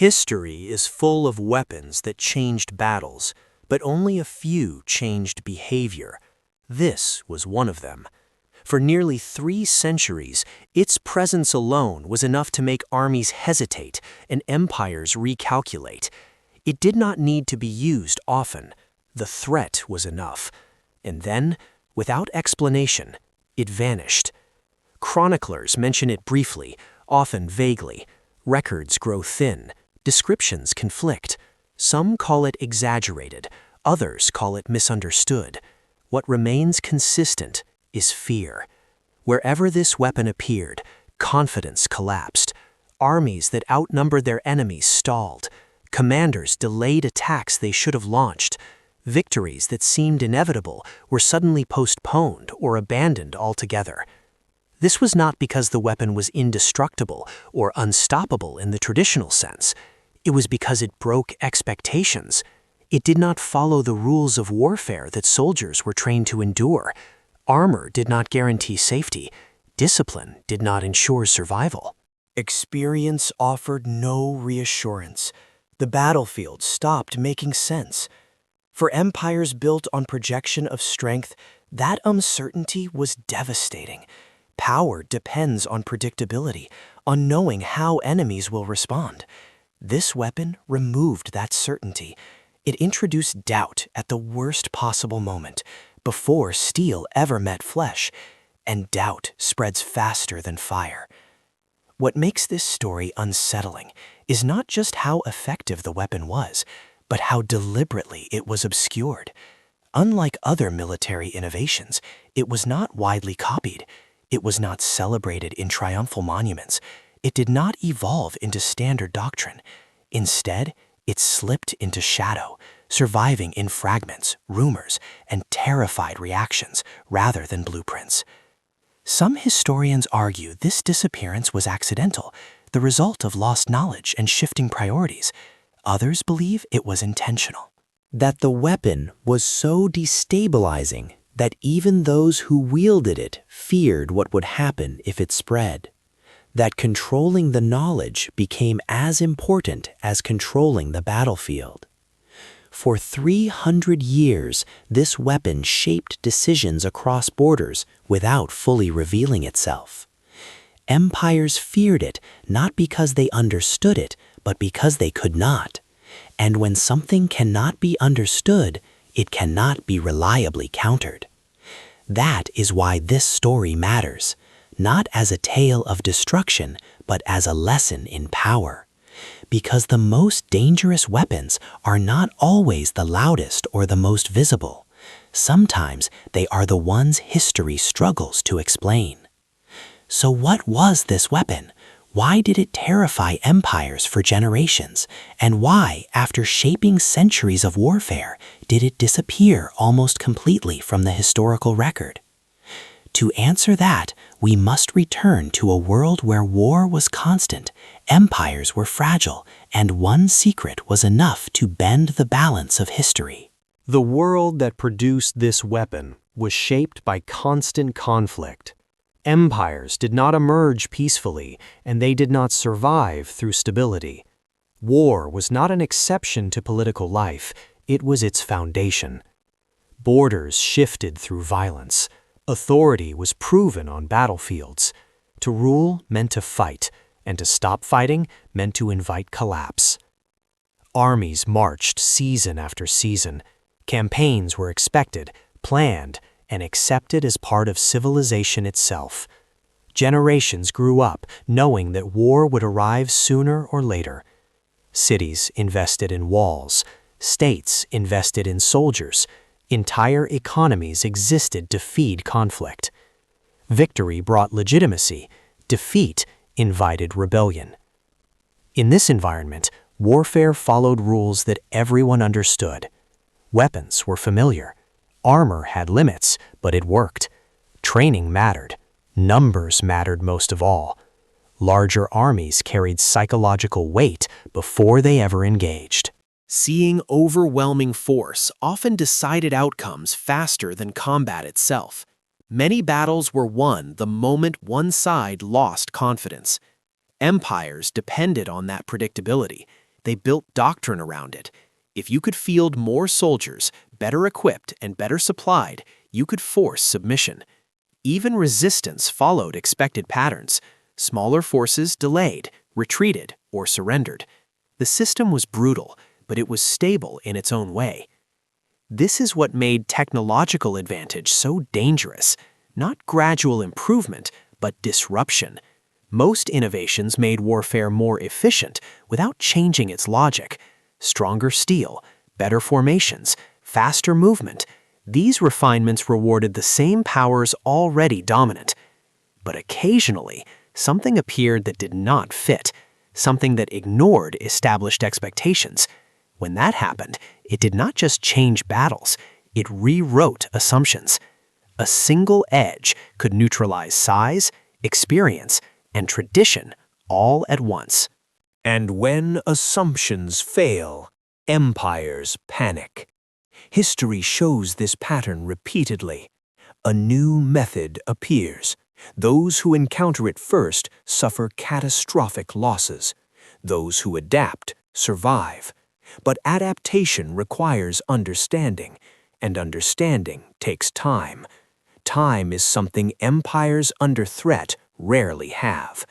History is full of weapons that changed battles, but only a few changed behavior. This was one of them. For nearly 3 centuries, its presence alone was enough to make armies hesitate and empires recalculate. It did not need to be used often. The threat was enough. And then, without explanation, it vanished. Chroniclers mention it briefly, often vaguely. Records grow thin. Descriptions conflict. Some call it exaggerated, others call it misunderstood. What remains consistent is fear. Wherever this weapon appeared, confidence collapsed. Armies that outnumbered their enemies stalled. Commanders delayed attacks they should have launched. Victories that seemed inevitable were suddenly postponed or abandoned altogether. This was not because the weapon was indestructible or unstoppable in the traditional sense. It was because it broke expectations. It did not follow the rules of warfare that soldiers were trained to endure. Armor did not guarantee safety. Discipline did not ensure survival. Experience offered no reassurance. The battlefield stopped making sense. For empires built on projection of strength, that uncertainty was devastating. Power depends on predictability, on knowing how enemies will respond. This weapon removed that certainty. It introduced doubt at the worst possible moment, before steel ever met flesh, and doubt spreads faster than fire. What makes this story unsettling is not just how effective the weapon was, but how deliberately it was obscured. Unlike other military innovations, it was not widely copied. It was not celebrated in triumphal monuments. It did not evolve into standard doctrine. Instead, it slipped into shadow, surviving in fragments, rumors, and terrified reactions rather than blueprints. Some historians argue this disappearance was accidental, the result of lost knowledge and shifting priorities. Others believe it was intentional. That the weapon was so destabilizing that even those who wielded it feared what would happen if it spread. That controlling the knowledge became as important as controlling the battlefield. For 300 years, this weapon shaped decisions across borders without fully revealing itself. Empires feared it not because they understood it, but because they could not. And when something cannot be understood, it cannot be reliably countered. That is why this story matters, not as a tale of destruction, but as a lesson in power. Because the most dangerous weapons are not always the loudest or the most visible. Sometimes they are the ones history struggles to explain. So what was this weapon? Why did it terrify empires for generations? And why, after shaping centuries of warfare, did it disappear almost completely from the historical record? To answer that, we must return to a world where war was constant, empires were fragile, and one secret was enough to bend the balance of history. The world that produced this weapon was shaped by constant conflict. Empires did not emerge peacefully, and they did not survive through stability. War was not an exception to political life, it was its foundation. Borders shifted through violence. Authority was proven on battlefields. To rule meant to fight, and to stop fighting meant to invite collapse. Armies marched season after season. Campaigns were expected, planned, and accepted as part of civilization itself. Generations grew up knowing that war would arrive sooner or later. Cities invested in walls. States invested in soldiers. Entire economies existed to feed conflict. Victory brought legitimacy. Defeat invited rebellion. In this environment, warfare followed rules that everyone understood. Weapons were familiar. Armor had limits, but it worked. Training mattered. Numbers mattered most of all. Larger armies carried psychological weight before they ever engaged. Seeing overwhelming force often decided outcomes faster than combat itself. Many battles were won the moment one side lost confidence. Empires depended on that predictability. They built doctrine around it. If you could field more soldiers, better equipped and better supplied, you could force submission. Even resistance followed expected patterns. Smaller forces delayed, retreated, or surrendered. The system was brutal, but it was stable in its own way. This is what made technological advantage so dangerous. Not gradual improvement, but disruption. Most innovations made warfare more efficient without changing its logic. Stronger steel, better formations, faster movement. These refinements rewarded the same powers already dominant. But occasionally, something appeared that did not fit, something that ignored established expectations. When that happened, it did not just change battles, it rewrote assumptions. A single edge could neutralize size, experience, and tradition all at once. And when assumptions fail, empires panic. History shows this pattern repeatedly. A new method appears. Those who encounter it first suffer catastrophic losses. Those who adapt survive. But adaptation requires understanding, and understanding takes time. Time is something empires under threat rarely have.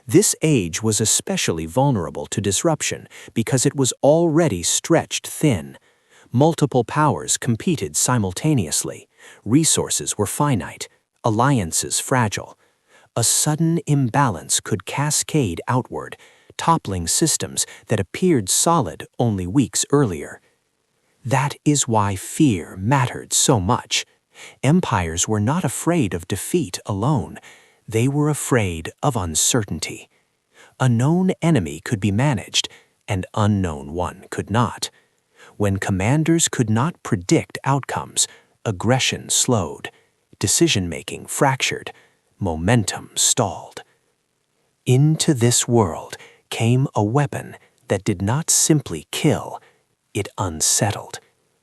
This age was especially vulnerable to disruption because it was already stretched thin. Multiple powers competed simultaneously. Resources were finite, alliances fragile. A sudden imbalance could cascade outward, toppling systems that appeared solid only weeks earlier. That is why fear mattered so much. Empires were not afraid of defeat alone. They were afraid of uncertainty. A known enemy could be managed, an unknown one could not. When commanders could not predict outcomes, aggression slowed, decision-making fractured, momentum stalled. Into this world came a weapon that did not simply kill, it unsettled.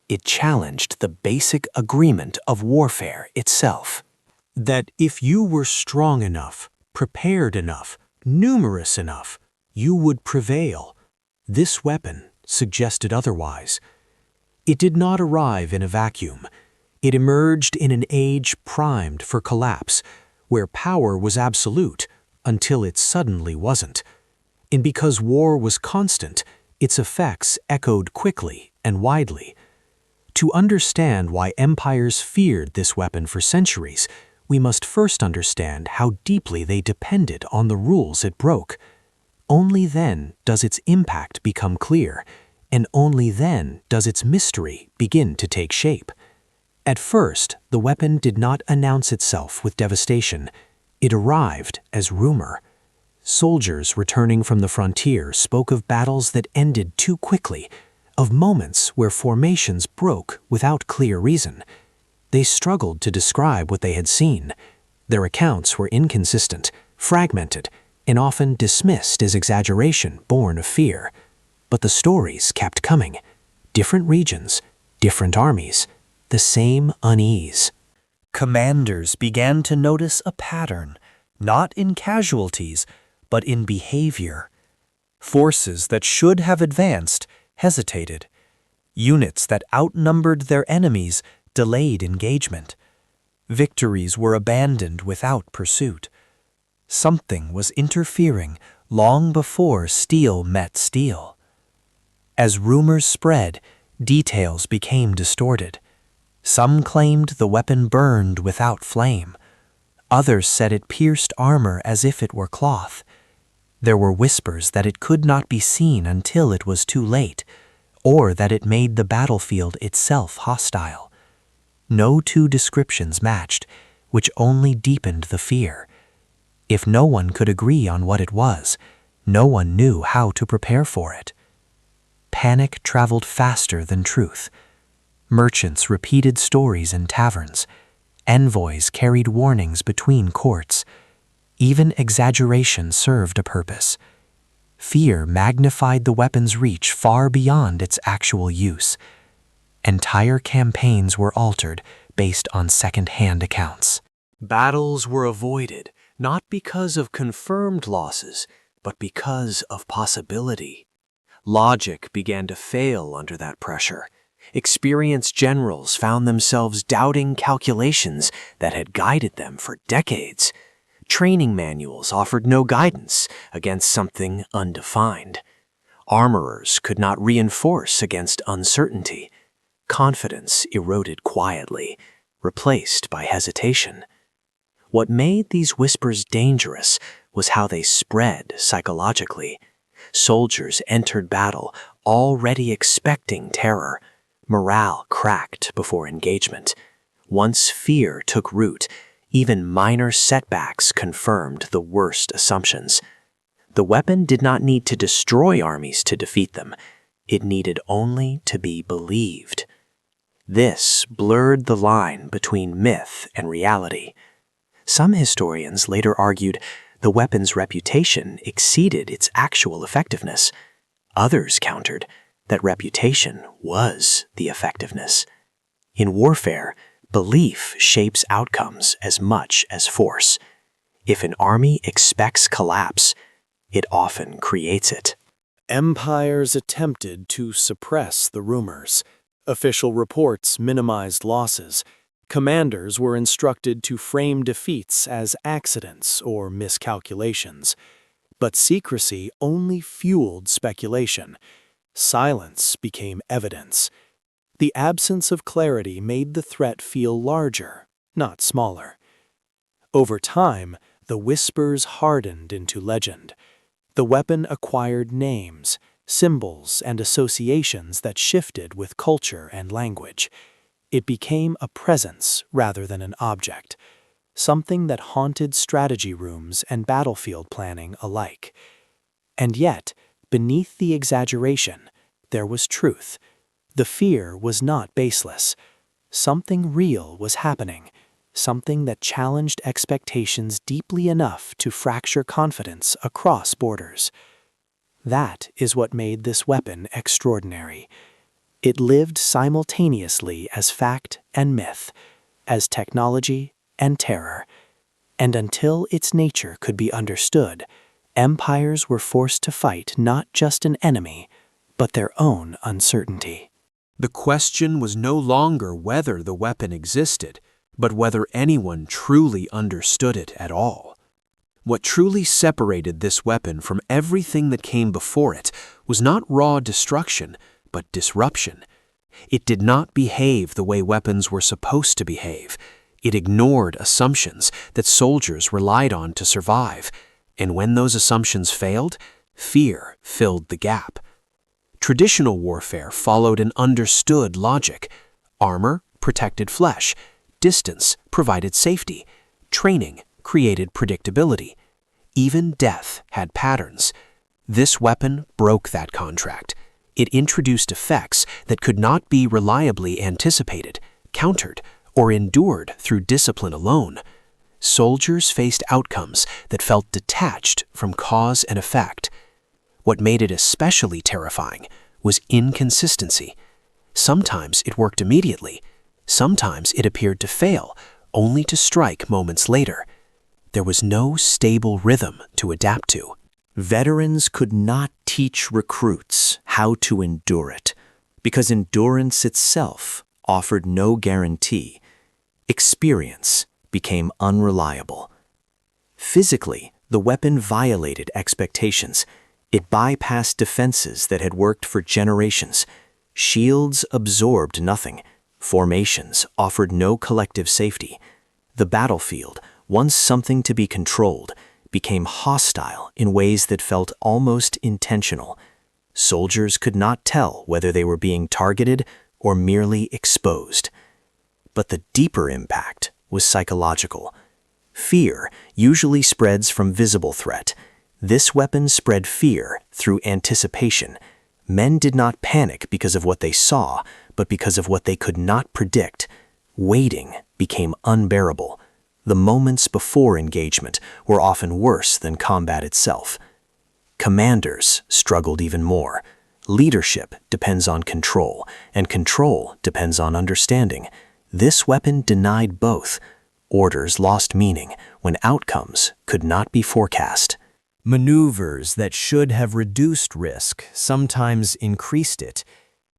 It challenged the basic agreement of warfare itself. That if you were strong enough, prepared enough, numerous enough, you would prevail. This weapon suggested otherwise. It did not arrive in a vacuum. It emerged in an age primed for collapse, where power was absolute until it suddenly wasn't. And because war was constant, its effects echoed quickly and widely. To understand why empires feared this weapon for centuries, we must first understand how deeply they depended on the rules it broke. Only then does its impact become clear, and only then does its mystery begin to take shape. At first, the weapon did not announce itself with devastation. It arrived as rumor. Soldiers returning from the frontier spoke of battles that ended too quickly, of moments where formations broke without clear reason. They struggled to describe what they had seen. Their accounts were inconsistent, fragmented, and often dismissed as exaggeration born of fear. But the stories kept coming. Different regions, different armies, the same unease. Commanders began to notice a pattern, not in casualties, but in behavior. Forces that should have advanced hesitated. Units that outnumbered their enemies delayed engagement. Victories were abandoned without pursuit. Something was interfering long before steel met steel. As rumors spread, details became distorted. Some claimed the weapon burned without flame. Others said it pierced armor as if it were cloth. There were whispers that it could not be seen until it was too late, or that it made the battlefield itself hostile. No two descriptions matched, which only deepened the fear. If no one could agree on what it was, no one knew how to prepare for it. Panic traveled faster than truth. Merchants repeated stories in taverns. Envoys carried warnings between courts. Even exaggeration served a purpose. Fear magnified the weapon's reach far beyond its actual use. Entire campaigns were altered based on second-hand accounts. Battles were avoided, not because of confirmed losses, but because of possibility. Logic began to fail under that pressure. Experienced generals found themselves doubting calculations that had guided them for decades. Training manuals offered no guidance against something undefined. Armorers could not reinforce against uncertainty. Confidence eroded quietly, replaced by hesitation. What made these whispers dangerous was how they spread psychologically. Soldiers entered battle already expecting terror. Morale cracked before engagement. Once fear took root, even minor setbacks confirmed the worst assumptions. The weapon did not need to destroy armies to defeat them. It needed only to be believed. This blurred the line between myth and reality. Some historians later argued the weapon's reputation exceeded its actual effectiveness. Others countered that reputation was the effectiveness. In warfare, belief shapes outcomes as much as force. If an army expects collapse, it often creates it. Empires attempted to suppress the rumors. Official reports minimized losses. Commanders were instructed to frame defeats as accidents or miscalculations. But secrecy only fueled speculation. Silence became evidence. The absence of clarity made the threat feel larger, not smaller. Over time, the whispers hardened into legend. The weapon acquired names, symbols, and associations that shifted with culture and language. It became a presence rather than an object, something that haunted strategy rooms and battlefield planning alike. And yet, beneath the exaggeration, there was truth. The fear was not baseless. Something real was happening, something that challenged expectations deeply enough to fracture confidence across borders. That is what made this weapon extraordinary. It lived simultaneously as fact and myth, as technology and terror. And until its nature could be understood, empires were forced to fight not just an enemy, but their own uncertainty. The question was no longer whether the weapon existed, but whether anyone truly understood it at all. What truly separated this weapon from everything that came before it was not raw destruction, but disruption. It did not behave the way weapons were supposed to behave. It ignored assumptions that soldiers relied on to survive, and when those assumptions failed, fear filled the gap. Traditional warfare followed an understood logic. Armor protected flesh. Distance provided safety. Training created predictability. Even death had patterns. This weapon broke that contract. It introduced effects that could not be reliably anticipated, countered, or endured through discipline alone. Soldiers faced outcomes that felt detached from cause and effect. What made it especially terrifying was inconsistency. Sometimes it worked immediately. Sometimes it appeared to fail, only to strike moments later. There was no stable rhythm to adapt to. Veterans could not teach recruits how to endure it, because endurance itself offered no guarantee. Experience became unreliable. Physically, the weapon violated expectations. It bypassed defenses that had worked for generations. Shields absorbed nothing. Formations offered no collective safety. The battlefield, once something to be controlled, became hostile in ways that felt almost intentional. Soldiers could not tell whether they were being targeted or merely exposed. But the deeper impact was psychological. Fear usually spreads from visible threat. This weapon spread fear through anticipation. Men did not panic because of what they saw, but because of what they could not predict. Waiting became unbearable. The moments before engagement were often worse than combat itself. Commanders struggled even more. Leadership depends on control, and control depends on understanding. This weapon denied both. Orders lost meaning when outcomes could not be forecast. Maneuvers that should have reduced risk sometimes increased it.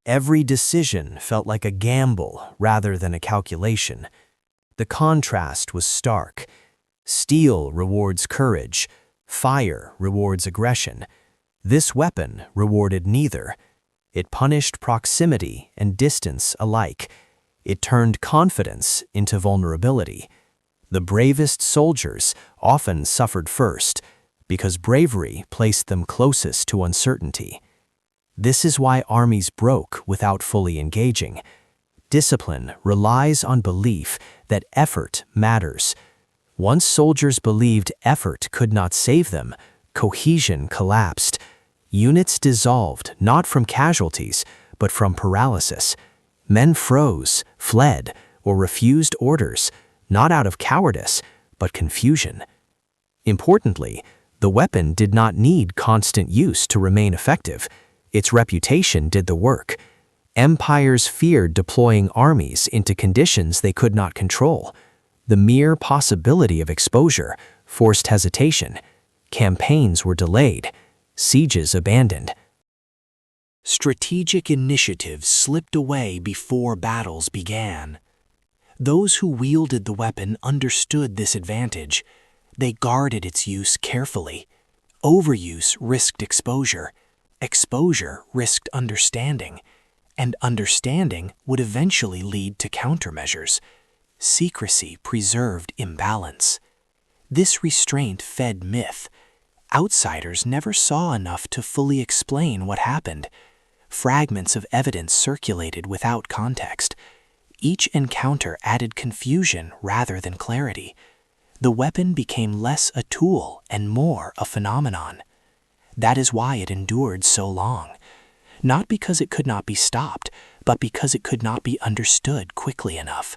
Every decision felt like a gamble rather than a calculation. The contrast was stark. Steel rewards courage. Fire rewards aggression. This weapon rewarded neither. It punished proximity and distance alike. It turned confidence into vulnerability. The bravest soldiers often suffered first, because bravery placed them closest to uncertainty. This is why armies broke without fully engaging. Discipline relies on belief that effort matters. Once soldiers believed effort could not save them, cohesion collapsed. Units dissolved not from casualties, but from paralysis. Men froze, fled, or refused orders, not out of cowardice, but confusion. Importantly, the weapon did not need constant use to remain effective. Its reputation did the work. Empires feared deploying armies into conditions they could not control. The mere possibility of exposure forced hesitation. Campaigns were delayed. Sieges abandoned. Strategic initiatives slipped away before battles began. Those who wielded the weapon understood this advantage. They guarded its use carefully. Overuse risked exposure. Exposure risked understanding. And understanding would eventually lead to countermeasures. Secrecy preserved imbalance. This restraint fed myth. Outsiders never saw enough to fully explain what happened. Fragments of evidence circulated without context. Each encounter added confusion rather than clarity. The weapon became less a tool and more a phenomenon. That is why it endured so long. Not because it could not be stopped, but because it could not be understood quickly enough.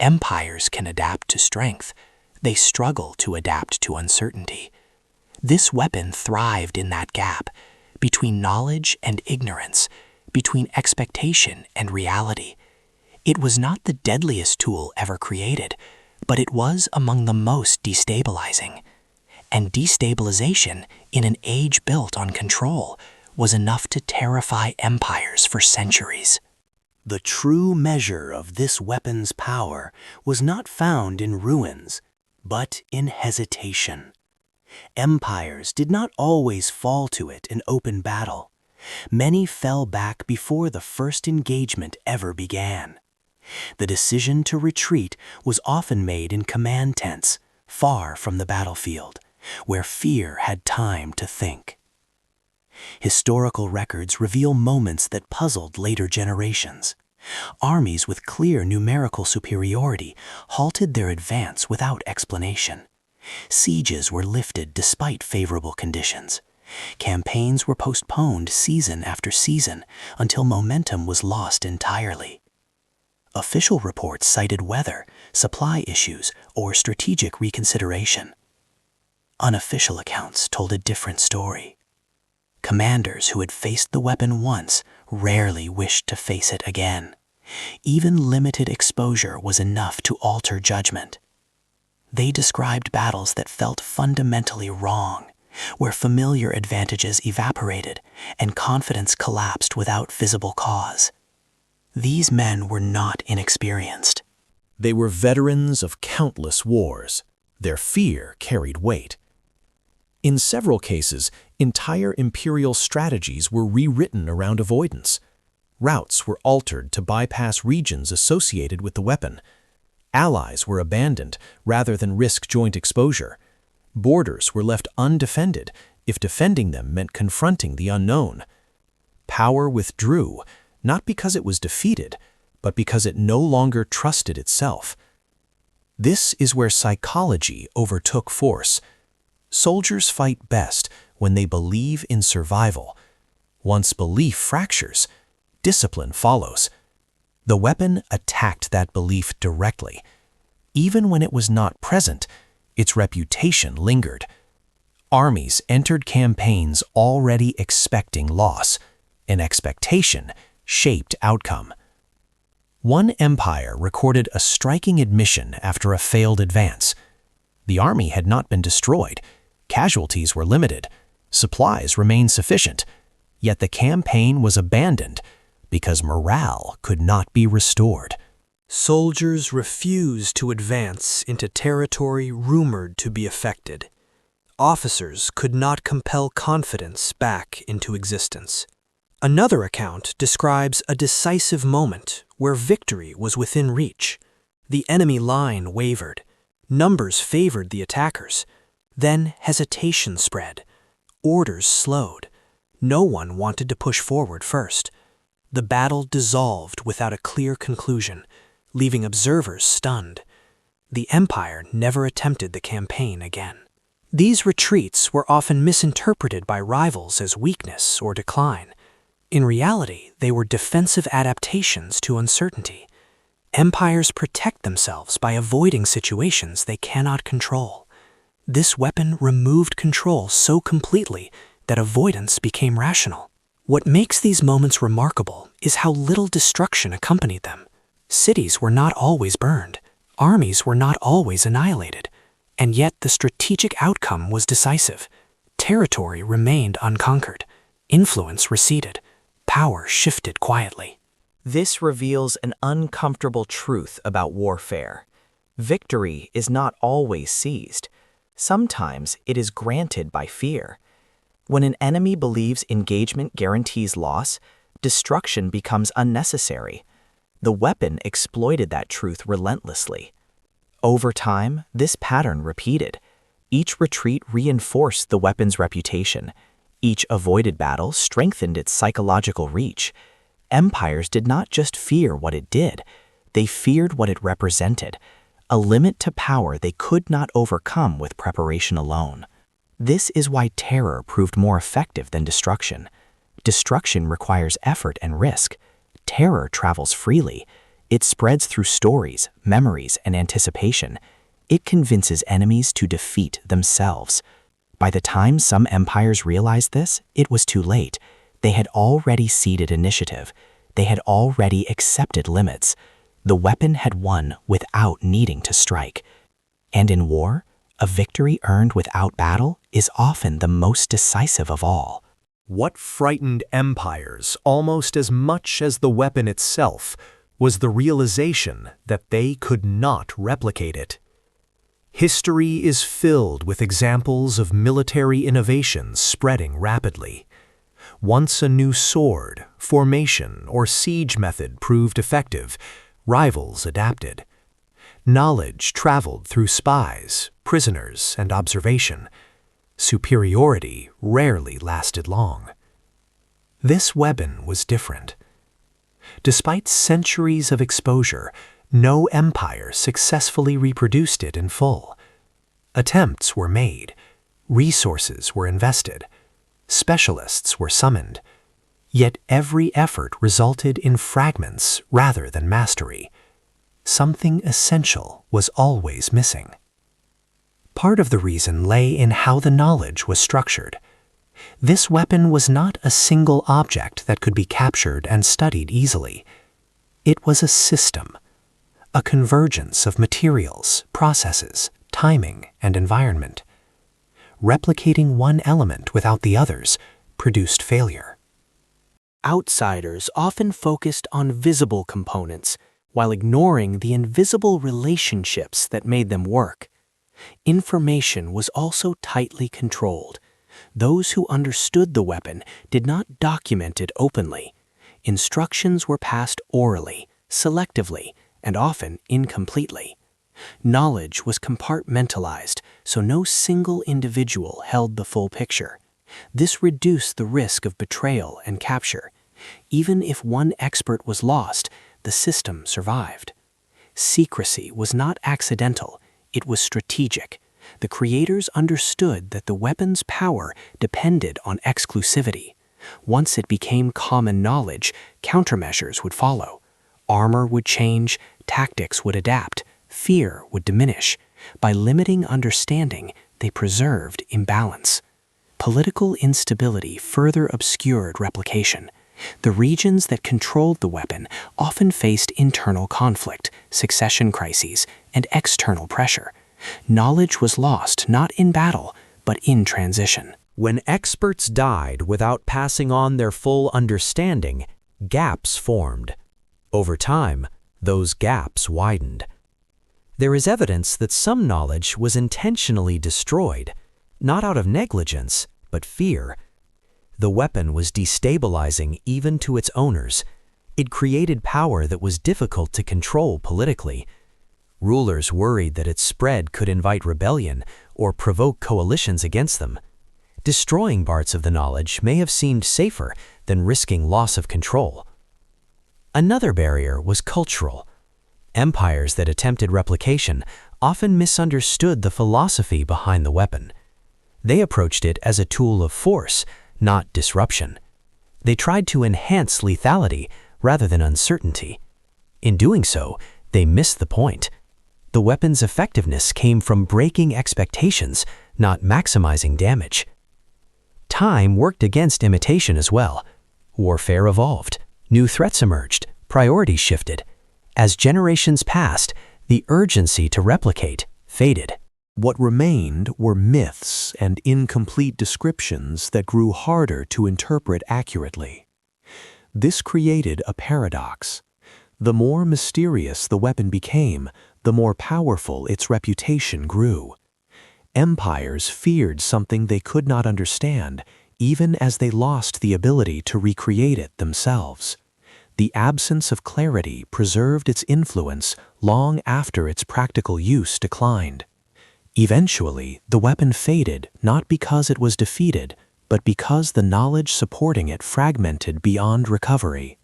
Empires can adapt to strength. They struggle to adapt to uncertainty. This weapon thrived in that gap, between knowledge and ignorance, between expectation and reality. It was not the deadliest tool ever created, but it was among the most destabilizing. And destabilization, in an age built on control, was enough to terrify empires for centuries. The true measure of this weapon's power was not found in ruins, but in hesitation. Empires did not always fall to it in open battle. Many fell back before the first engagement ever began. The decision to retreat was often made in command tents, far from the battlefield, where fear had time to think. Historical records reveal moments that puzzled later generations. Armies with clear numerical superiority halted their advance without explanation. Sieges were lifted despite favorable conditions. Campaigns were postponed season after season until momentum was lost entirely. Official reports cited weather, supply issues, or strategic reconsideration. Unofficial accounts told a different story. Commanders who had faced the weapon once rarely wished to face it again. Even limited exposure was enough to alter judgment. They described battles that felt fundamentally wrong, where familiar advantages evaporated and confidence collapsed without visible cause. These men were not inexperienced. They were veterans of countless wars. Their fear carried weight. In several cases, entire imperial strategies were rewritten around avoidance. Routes were altered to bypass regions associated with the weapon. Allies were abandoned rather than risk joint exposure. Borders were left undefended if defending them meant confronting the unknown. Power withdrew, not because it was defeated, but because it no longer trusted itself. This is where psychology overtook force. Soldiers fight best when they believe in survival. Once belief fractures, discipline follows. The weapon attacked that belief directly. Even when it was not present, its reputation lingered. Armies entered campaigns already expecting loss. An expectation shaped outcome. One empire recorded a striking admission after a failed advance. The army had not been destroyed. Casualties were limited. Supplies remained sufficient. Yet the campaign was abandoned because morale could not be restored. Soldiers refused to advance into territory rumored to be affected. Officers could not compel confidence back into existence. Another account describes a decisive moment where victory was within reach. The enemy line wavered. Numbers favored the attackers. Then hesitation spread. Orders slowed. No one wanted to push forward first. The battle dissolved without a clear conclusion, leaving observers stunned. The empire never attempted the campaign again. These retreats were often misinterpreted by rivals as weakness or decline. In reality, they were defensive adaptations to uncertainty. Empires protect themselves by avoiding situations they cannot control. This weapon removed control so completely that avoidance became rational. What makes these moments remarkable is how little destruction accompanied them. Cities were not always burned. Armies were not always annihilated. And yet the strategic outcome was decisive. Territory remained unconquered. Influence receded. Power shifted quietly. This reveals an uncomfortable truth about warfare. Victory is not always seized. Sometimes it is granted by fear. When an enemy believes engagement guarantees loss, destruction becomes unnecessary. The weapon exploited that truth relentlessly. Over time, this pattern repeated. Each retreat reinforced the weapon's reputation. Each avoided battle strengthened its psychological reach. Empires did not just fear what it did, they feared what it represented, a limit to power they could not overcome with preparation alone. This is why terror proved more effective than destruction. Destruction requires effort and risk. Terror travels freely. It spreads through stories, memories, and anticipation. It convinces enemies to defeat themselves. By the time some empires realized this, it was too late. They had already ceded initiative. They had already accepted limits. The weapon had won without needing to strike. And in war, a victory earned without battle is often the most decisive of all. What frightened empires almost as much as the weapon itself was the realization that they could not replicate it. History is filled with examples of military innovations spreading rapidly. Once a new sword, formation, or siege method proved effective, rivals adapted. Knowledge traveled through spies, prisoners, and observation. Superiority rarely lasted long. This weapon was different. Despite centuries of exposure, no empire successfully reproduced it in full. Attempts were made, resources were invested, specialists were summoned, yet every effort resulted in fragments rather than mastery. Something essential was always missing. Part of the reason lay in how the knowledge was structured. This weapon was not a single object that could be captured and studied easily. It was a system, a convergence of materials, processes, timing, and environment. Replicating one element without the others produced failure. Outsiders often focused on visible components while ignoring the invisible relationships that made them work. Information was also tightly controlled. Those who understood the weapon did not document it openly. Instructions were passed orally, selectively, and often incompletely. Knowledge was compartmentalized, so no single individual held the full picture. This reduced the risk of betrayal and capture. Even if one expert was lost, the system survived. Secrecy was not accidental, it was strategic. The creators understood that the weapon's power depended on exclusivity. Once it became common knowledge, countermeasures would follow. Armor would change, tactics would adapt, fear would diminish. By limiting understanding, they preserved imbalance. Political instability further obscured replication. The regions that controlled the weapon often faced internal conflict, succession crises, and external pressure. Knowledge was lost not in battle, but in transition. When experts died without passing on their full understanding, gaps formed. Over time, those gaps widened. There is evidence that some knowledge was intentionally destroyed, not out of negligence, but fear. The weapon was destabilizing even to its owners. It created power that was difficult to control politically. Rulers worried that its spread could invite rebellion or provoke coalitions against them. Destroying parts of the knowledge may have seemed safer than risking loss of control. Another barrier was cultural. Empires that attempted replication often misunderstood the philosophy behind the weapon. They approached it as a tool of force, not disruption. They tried to enhance lethality rather than uncertainty. In doing so, they missed the point. The weapon's effectiveness came from breaking expectations, not maximizing damage. Time worked against imitation as well. Warfare evolved. New threats emerged. Priorities shifted. As generations passed, the urgency to replicate faded. What remained were myths and incomplete descriptions that grew harder to interpret accurately. This created a paradox. The more mysterious the weapon became, the more powerful its reputation grew. Empires feared something they could not understand, even as they lost the ability to recreate it themselves. The absence of clarity preserved its influence long after its practical use declined. Eventually, the weapon faded not because it was defeated, but because the knowledge supporting it fragmented beyond recovery.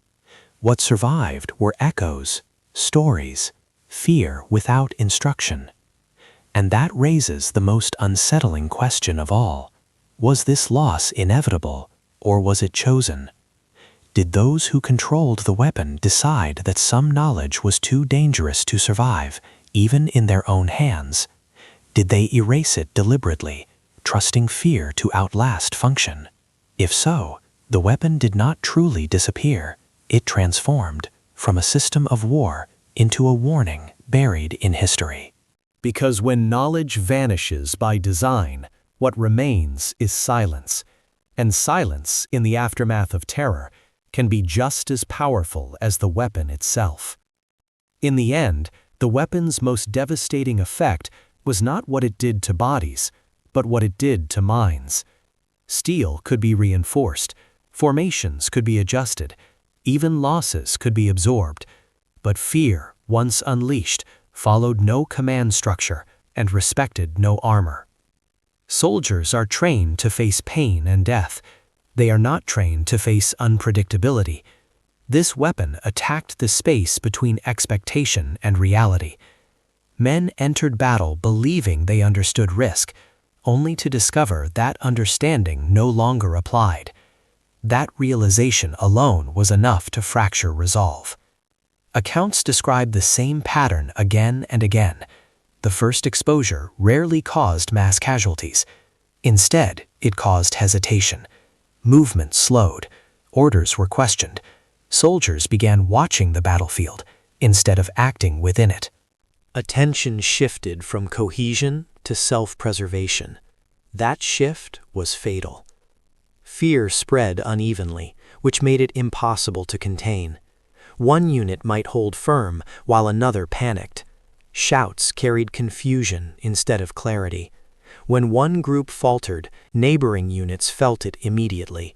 What survived were echoes, stories, fear without instruction. And that raises the most unsettling question of all. Was this loss inevitable, or was it chosen? Did those who controlled the weapon decide that some knowledge was too dangerous to survive, even in their own hands? Did they erase it deliberately, trusting fear to outlast function? If so, the weapon did not truly disappear. It transformed from a system of war into a warning buried in history. Because when knowledge vanishes by design, what remains is silence. And silence, in the aftermath of terror, can be just as powerful as the weapon itself. In the end, the weapon's most devastating effect was not what it did to bodies, but what it did to minds. Steel could be reinforced, formations could be adjusted, even losses could be absorbed, but fear, once unleashed, followed no command structure and respected no armor. Soldiers are trained to face pain and death. They are not trained to face unpredictability. This weapon attacked the space between expectation and reality. Men entered battle believing they understood risk, only to discover that understanding no longer applied. That realization alone was enough to fracture resolve. Accounts describe the same pattern again and again. The first exposure rarely caused mass casualties. Instead, it caused hesitation. Movement slowed. Orders were questioned. Soldiers began watching the battlefield instead of acting within it. Attention shifted from cohesion to self-preservation. That shift was fatal. Fear spread unevenly, which made it impossible to contain. One unit might hold firm while another panicked. Shouts carried confusion instead of clarity. When one group faltered, neighboring units felt it immediately.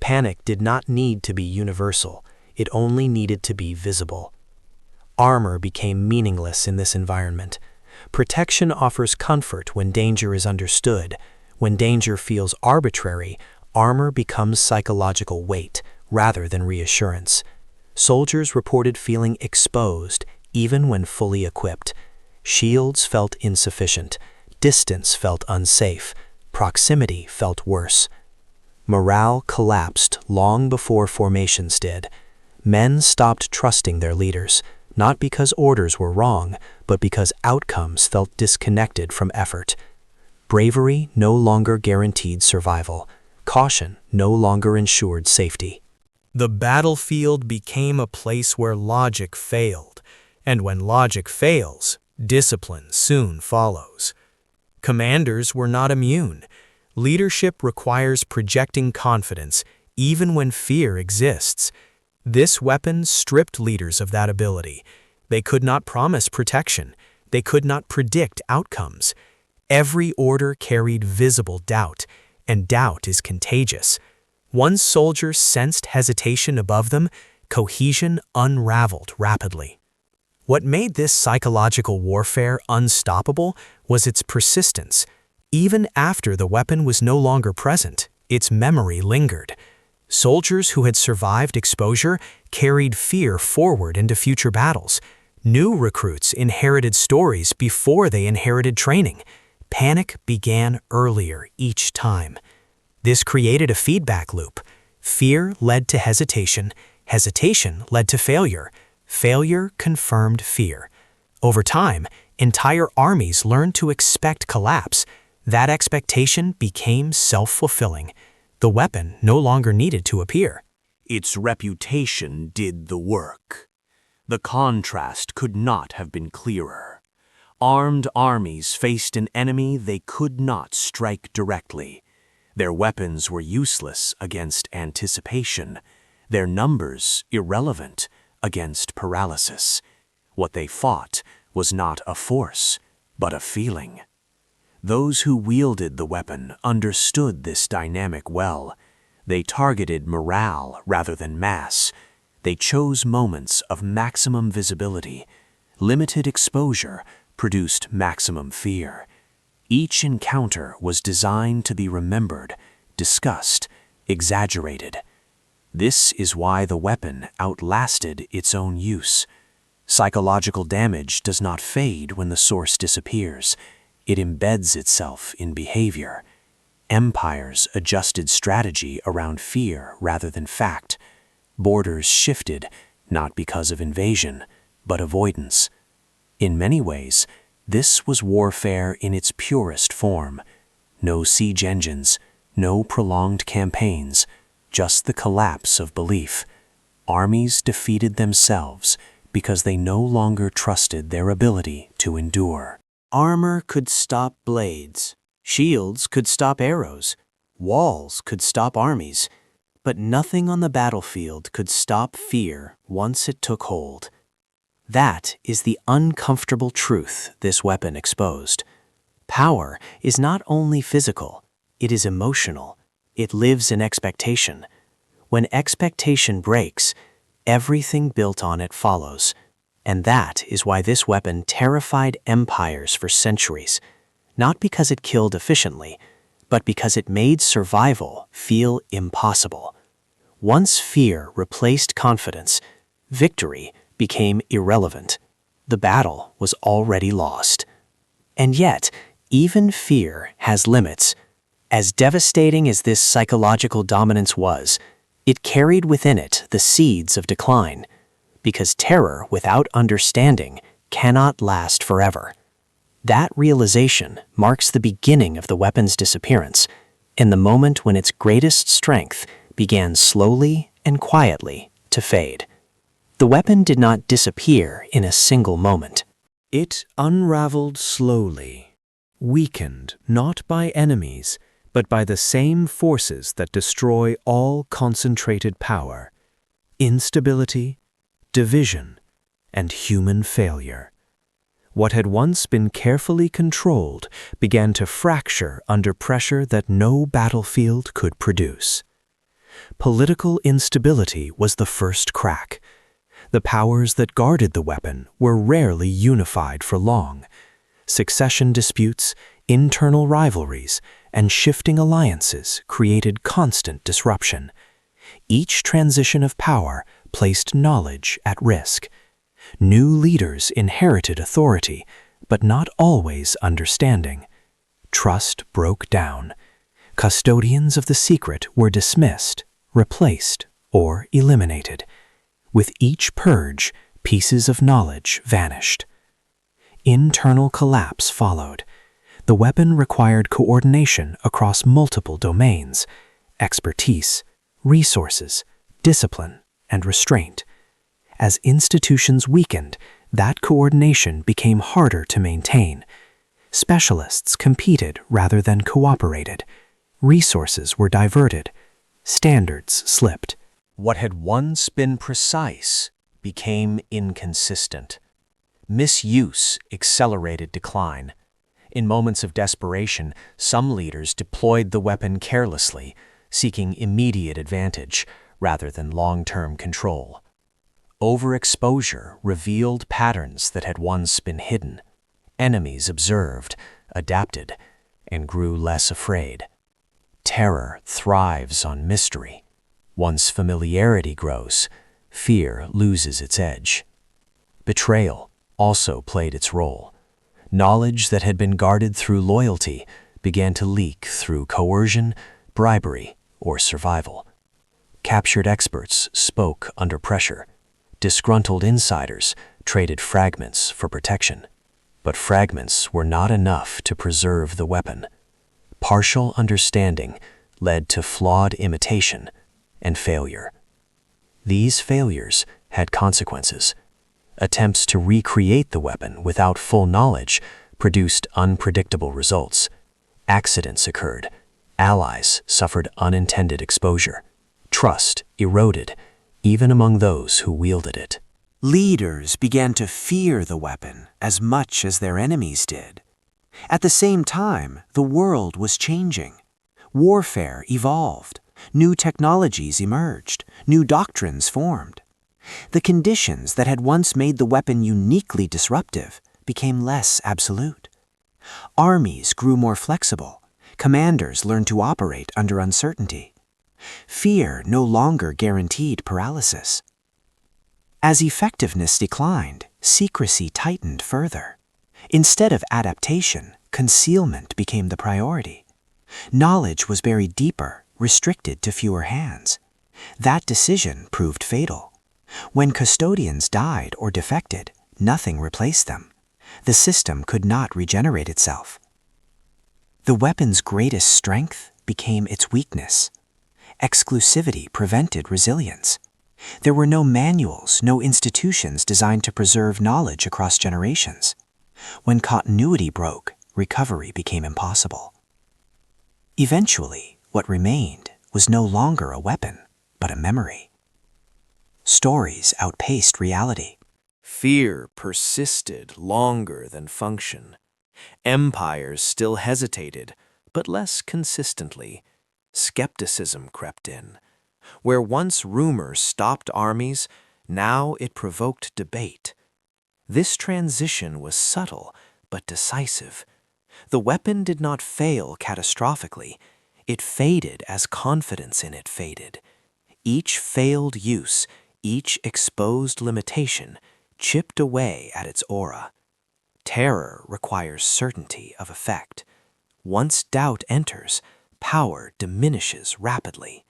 Panic did not need to be universal. It only needed to be visible. Armor became meaningless in this environment. Protection offers comfort when danger is understood. When danger feels arbitrary, armor becomes psychological weight rather than reassurance. Soldiers reported feeling exposed even when fully equipped. Shields felt insufficient. Distance felt unsafe. Proximity felt worse. Morale collapsed long before formations did. Men stopped trusting their leaders, not because orders were wrong, but because outcomes felt disconnected from effort. Bravery no longer guaranteed survival. Caution no longer ensured safety. The battlefield became a place where logic failed, and when logic fails, discipline soon follows. Commanders were not immune. Leadership requires projecting confidence, even when fear exists. This weapon stripped leaders of that ability. They could not promise protection. They could not predict outcomes. Every order carried visible doubt, and doubt is contagious. Once soldiers sensed hesitation above them, cohesion unraveled rapidly. What made this psychological warfare unstoppable was its persistence. Even after the weapon was no longer present, its memory lingered. Soldiers who had survived exposure carried fear forward into future battles. New recruits inherited stories before they inherited training. Panic began earlier each time. This created a feedback loop. Fear led to hesitation. Hesitation led to failure. Failure confirmed fear. Over time, entire armies learned to expect collapse. That expectation became self-fulfilling. The weapon no longer needed to appear. Its reputation did the work. The contrast could not have been clearer. Armed armies faced an enemy they could not strike directly. Their weapons were useless against anticipation, their numbers irrelevant against paralysis. What they fought was not a force, but a feeling. Those who wielded the weapon understood this dynamic well. They targeted morale rather than mass. They chose moments of maximum visibility. Limited exposure produced maximum fear. Each encounter was designed to be remembered, discussed, exaggerated. This is why the weapon outlasted its own use. Psychological damage does not fade when the source disappears. It embeds itself in behavior. Empires adjusted strategy around fear rather than fact. Borders shifted, not because of invasion, but avoidance. In many ways, this was warfare in its purest form. No siege engines, no prolonged campaigns, just the collapse of belief. Armies defeated themselves because they no longer trusted their ability to endure. Armor could stop blades. Shields could stop arrows. Walls could stop armies. But nothing on the battlefield could stop fear once it took hold. That is the uncomfortable truth this weapon exposed. Power is not only physical, it is emotional. It lives in expectation. When expectation breaks, everything built on it follows. And that is why this weapon terrified empires for centuries. Not because it killed efficiently, but because it made survival feel impossible. Once fear replaced confidence, victory became irrelevant. The battle was already lost. And yet, even fear has limits. As devastating as this psychological dominance was, it carried within it the seeds of decline, because terror without understanding cannot last forever. That realization marks the beginning of the weapon's disappearance, and the moment when its greatest strength began slowly and quietly to fade. The weapon did not disappear in a single moment. It unraveled slowly, weakened not by enemies, but by the same forces that destroy all concentrated power: instability, division, and human failure. What had once been carefully controlled began to fracture under pressure that no battlefield could produce. Political instability was the first crack. The powers that guarded the weapon were rarely unified for long. Succession disputes, internal rivalries, and shifting alliances created constant disruption. Each transition of power placed knowledge at risk. New leaders inherited authority, but not always understanding. Trust broke down. Custodians of the secret were dismissed, replaced, or eliminated. With each purge, pieces of knowledge vanished. Internal collapse followed. The weapon required coordination across multiple domains: expertise, resources, discipline, and restraint. As institutions weakened, that coordination became harder to maintain. Specialists competed rather than cooperated. Resources were diverted. Standards slipped. What had once been precise became inconsistent. Misuse accelerated decline. In moments of desperation, some leaders deployed the weapon carelessly, seeking immediate advantage rather than long-term control. Overexposure revealed patterns that had once been hidden. Enemies observed, adapted, and grew less afraid. Terror thrives on mystery. Once familiarity grows, fear loses its edge. Betrayal also played its role. Knowledge that had been guarded through loyalty began to leak through coercion, bribery, or survival. Captured experts spoke under pressure. Disgruntled insiders traded fragments for protection. But fragments were not enough to preserve the weapon. Partial understanding led to flawed imitation and failure. These failures had consequences. Attempts to recreate the weapon without full knowledge produced unpredictable results. Accidents occurred. Allies suffered unintended exposure. Trust eroded, even among those who wielded it. Leaders began to fear the weapon as much as their enemies did. At the same time, the world was changing. Warfare evolved. New technologies emerged. New doctrines formed. The conditions that had once made the weapon uniquely disruptive became less absolute. Armies grew more flexible. Commanders learned to operate under uncertainty. Fear no longer guaranteed paralysis. As effectiveness declined, secrecy tightened further. Instead of adaptation, concealment became the priority. Knowledge was buried deeper, restricted to fewer hands. That decision proved fatal. When custodians died or defected, nothing replaced them. The system could not regenerate itself. The weapon's greatest strength became its weakness. Exclusivity prevented resilience. There were no manuals, no institutions designed to preserve knowledge across generations. When continuity broke, recovery became impossible. Eventually, what remained was no longer a weapon, but a memory. Stories outpaced reality. Fear persisted longer than function. Empires still hesitated, but less consistently. Skepticism crept in. Where once rumor stopped armies, now it provoked debate. This transition was subtle but decisive. The weapon did not fail catastrophically. It faded as confidence in it faded. Each failed use, each exposed limitation, chipped away at its aura. Terror requires certainty of effect. Once doubt enters, power diminishes rapidly.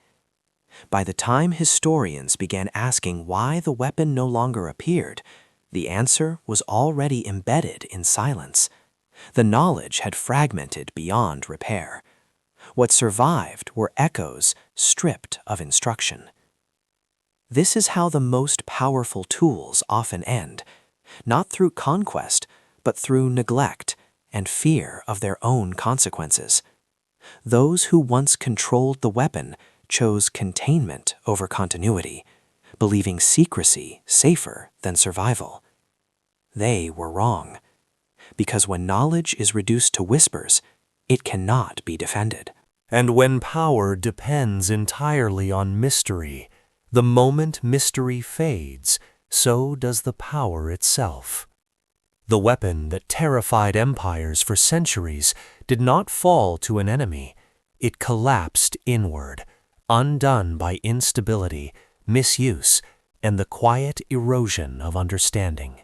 By the time historians began asking why the weapon no longer appeared, the answer was already embedded in silence. The knowledge had fragmented beyond repair. What survived were echoes stripped of instruction. This is how the most powerful tools often end, not through conquest, but through neglect and fear of their own consequences. Those who once controlled the weapon chose containment over continuity, believing secrecy safer than survival. They were wrong, because when knowledge is reduced to whispers, it cannot be defended. And when power depends entirely on mystery, the moment mystery fades, so does the power itself. The weapon that terrified empires for centuries did not fall to an enemy. It collapsed inward, undone by instability, misuse, and the quiet erosion of understanding.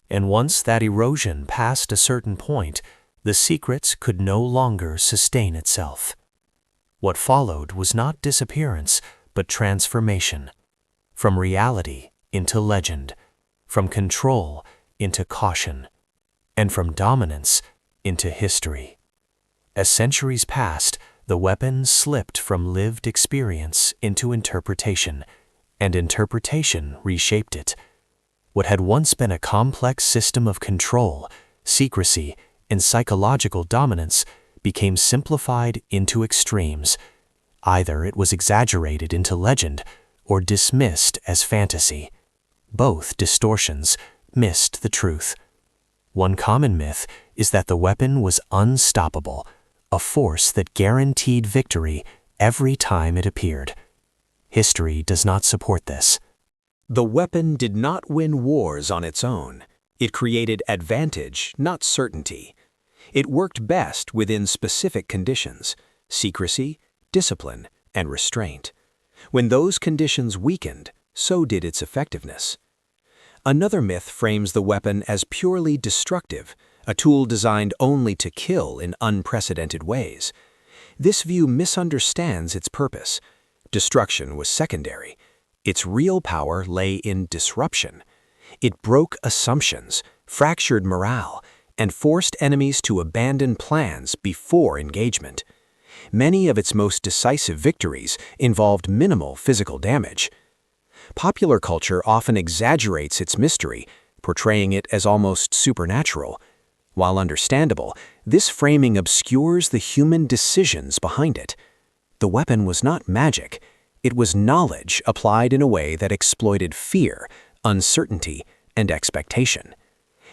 And once that erosion passed a certain point, the secret could no longer sustain itself. What followed was not disappearance, but transformation. From reality into legend, from control into caution, and from dominance into history. As centuries passed, the weapon slipped from lived experience into interpretation, and interpretation reshaped it. What had once been a complex system of control, secrecy, and psychological dominance became simplified into extremes. Either it was exaggerated into legend or dismissed as fantasy. Both distortions missed the truth. One common myth is that the weapon was unstoppable, a force that guaranteed victory every time it appeared. History does not support this. The weapon did not win wars on its own. It created advantage, not certainty. It worked best within specific conditions: secrecy, discipline, and restraint. When those conditions weakened, so did its effectiveness. Another myth frames the weapon as purely destructive, a tool designed only to kill in unprecedented ways. This view misunderstands its purpose. Destruction was secondary. Its real power lay in disruption. It broke assumptions, fractured morale, and forced enemies to abandon plans before engagement. Many of its most decisive victories involved minimal physical damage. Popular culture often exaggerates its mystery, portraying it as almost supernatural. While understandable, this framing obscures the human decisions behind it. The weapon was not magic. It was knowledge applied in a way that exploited fear, uncertainty, and expectation.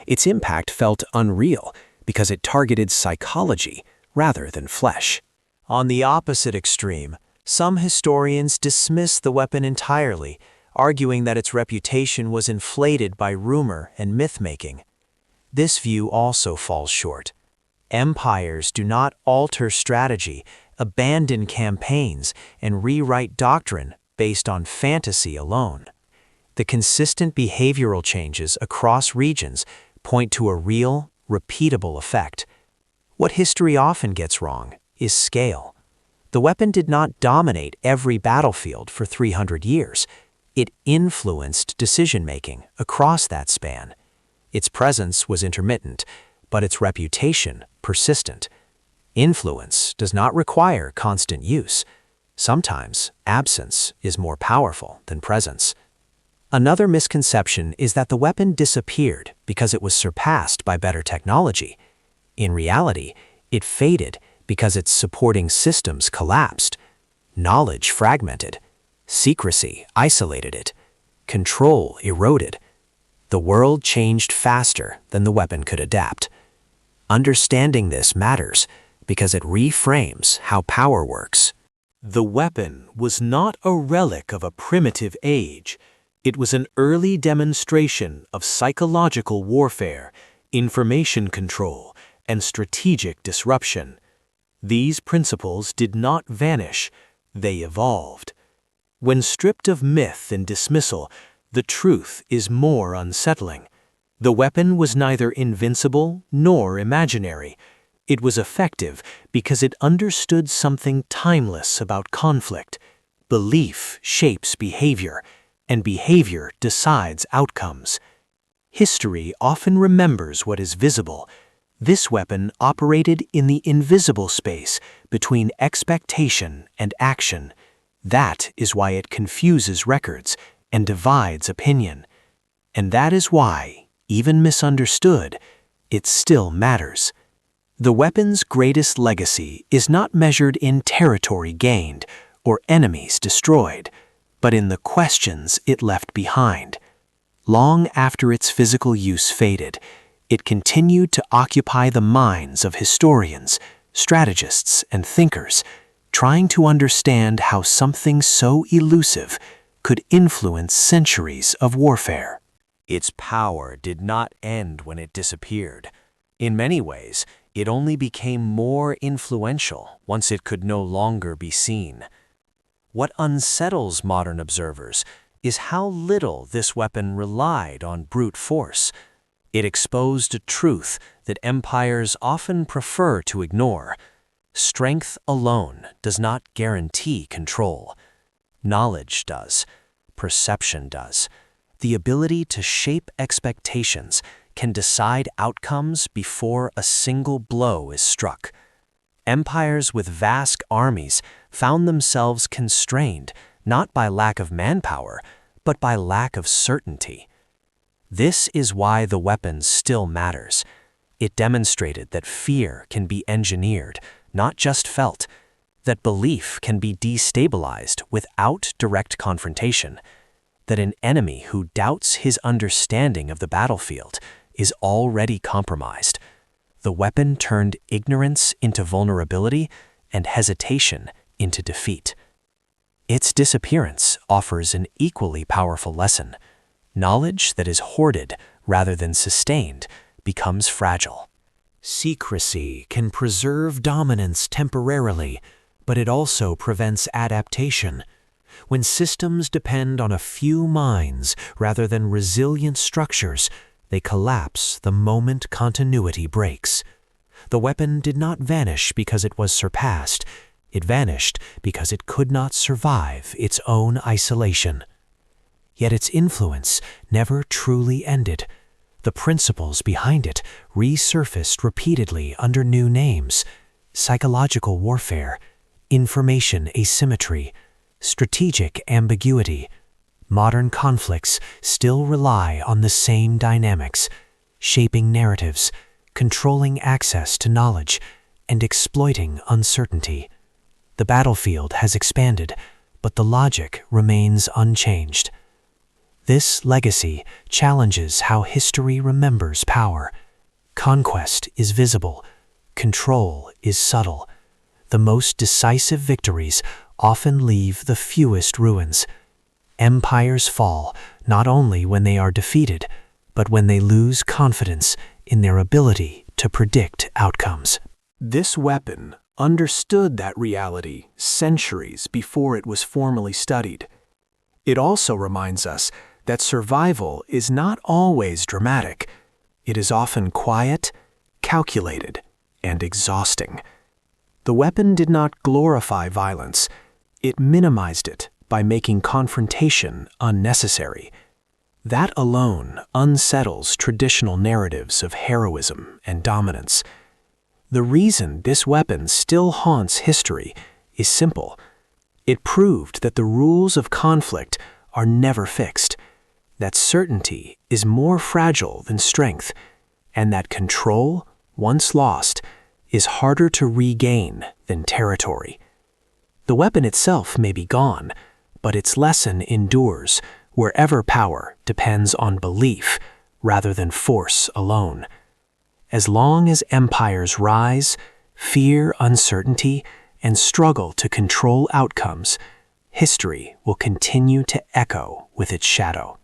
Its impact felt unreal because it targeted psychology rather than flesh. On the opposite extreme, some historians dismiss the weapon entirely, arguing that its reputation was inflated by rumor and myth-making. This view also falls short. Empires do not alter strategy, abandon campaigns, and rewrite doctrine based on fantasy alone. The consistent behavioral changes across regions point to a real, repeatable effect. What history often gets wrong is scale. The weapon did not dominate every battlefield for 300 years. It influenced decision-making across that span. Its presence was intermittent, but its reputation persistent. Influence does not require constant use. Sometimes absence is more powerful than presence. Another misconception is that the weapon disappeared because it was surpassed by better technology. In reality, it faded because its supporting systems collapsed. Knowledge fragmented. Secrecy isolated it. Control eroded. The world changed faster than the weapon could adapt. Understanding this matters because it reframes how power works. The weapon was not a relic of a primitive age. It was an early demonstration of psychological warfare, information control, and strategic disruption. These principles did not vanish, they evolved. When stripped of myth and dismissal, the truth is more unsettling. The weapon was neither invincible nor imaginary. It was effective because it understood something timeless about conflict. Belief shapes behavior, and behavior decides outcomes. History often remembers what is visible. This weapon operated in the invisible space between expectation and action. That is why it confuses records and divides opinion. And that is why, even misunderstood, it still matters. The weapon's greatest legacy is not measured in territory gained or enemies destroyed, but in the questions it left behind. Long after its physical use faded, it continued to occupy the minds of historians, strategists, and thinkers, trying to understand how something so elusive could influence centuries of warfare. Its power did not end when it disappeared. In many ways, it only became more influential once it could no longer be seen. What unsettles modern observers is how little this weapon relied on brute force. It exposed a truth that empires often prefer to ignore. Strength alone does not guarantee control. Knowledge does. Perception does. The ability to shape expectations can decide outcomes before a single blow is struck. Empires with vast armies found themselves constrained not by lack of manpower, but by lack of certainty. This is why the weapon still matters. It demonstrated that fear can be engineered, not just felt, that belief can be destabilized without direct confrontation, that an enemy who doubts his understanding of the battlefield is already compromised. The weapon turned ignorance into vulnerability and hesitation into defeat. Its disappearance offers an equally powerful lesson. Knowledge that is hoarded rather than sustained becomes fragile. Secrecy can preserve dominance temporarily, but it also prevents adaptation. When systems depend on a few minds rather than resilient structures, they collapse the moment continuity breaks. The weapon did not vanish because it was surpassed. It vanished because it could not survive its own isolation. Yet its influence never truly ended. The principles behind it resurfaced repeatedly under new names: psychological warfare, information asymmetry, strategic ambiguity. Modern conflicts still rely on the same dynamics: shaping narratives, controlling access to knowledge, and exploiting uncertainty. The battlefield has expanded, but the logic remains unchanged. This legacy challenges how history remembers power. Conquest is visible, control is subtle. The most decisive victories often leave the fewest ruins. Empires fall not only when they are defeated, but when they lose confidence in their ability to predict outcomes. This weapon understood that reality centuries before it was formally studied. It also reminds us that survival is not always dramatic. It is often quiet, calculated, and exhausting. The weapon did not glorify violence. It minimized it by making confrontation unnecessary. That alone unsettles traditional narratives of heroism and dominance. The reason this weapon still haunts history is simple. It proved that the rules of conflict are never fixed, that certainty is more fragile than strength, and that control, once lost, is harder to regain than territory. The weapon itself may be gone, but its lesson endures wherever power depends on belief rather than force alone. As long as empires rise, fear uncertainty, and struggle to control outcomes, history will continue to echo with its shadow.